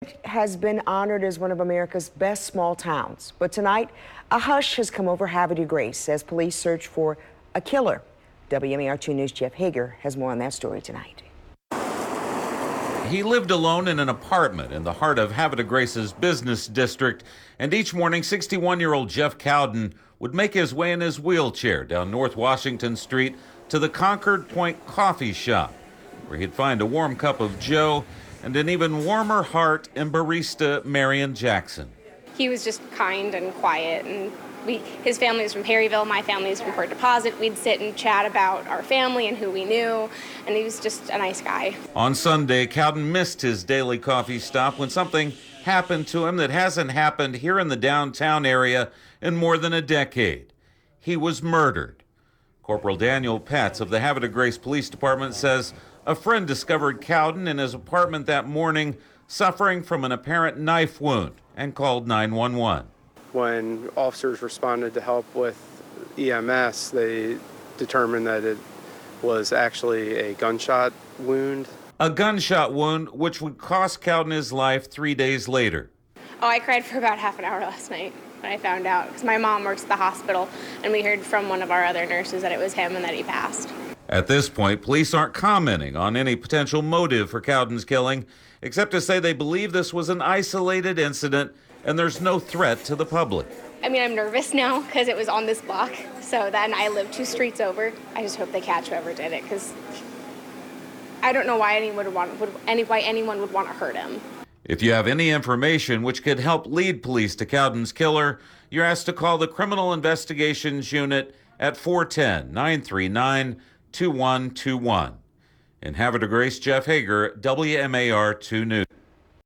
Concord has been honored as one of America's best small towns. But tonight, a hush has come over Havre de Grace as police search for a killer. WMAR2 News' Jeff Hager has more on that story tonight. He lived alone in an apartment in the heart of Havre de Grace's business district, and each morning 61-year-old Jeff Coudon would make his way in his wheelchair down North Washington Street to the Concord Point Coffee Shop, where he'd find a warm cup of joe and an even warmer heart in barista Marion Jackson. He was just kind and quiet, and his family is from Perryville, my family is from Port Deposit. We'd sit and chat about our family and who we knew, and he was just a nice guy. On Sunday, Coudon missed his daily coffee stop when something happened to him that hasn't happened here in the downtown area in more than a decade. He was murdered. Corporal Daniel Petz of the Havre de Grace Police Department says a friend discovered Coudon in his apartment that morning suffering from an apparent knife wound and called 911. When officers responded to help with EMS, they determined that it was actually a gunshot wound. A gunshot wound which would cost Coudon his life 3 days later. Oh, I cried for about half an hour last night when I found out, because my mom works at the hospital, and we heard from one of our other nurses that it was him and that he passed. At this point, police aren't commenting on any potential motive for Coudon's killing, except to say they believe this was an isolated incident and there's no threat to the public. I mean, I'm nervous now because it was on this block, so then I live 2 streets over. I just hope they catch whoever did it, because I don't know why anyone would want to hurt him. If you have any information which could help lead police to Coudon's killer, you're asked to call the Criminal Investigations Unit at 410-939-2121. In Havre de Grace, Jeff Hager, WMAR 2 News.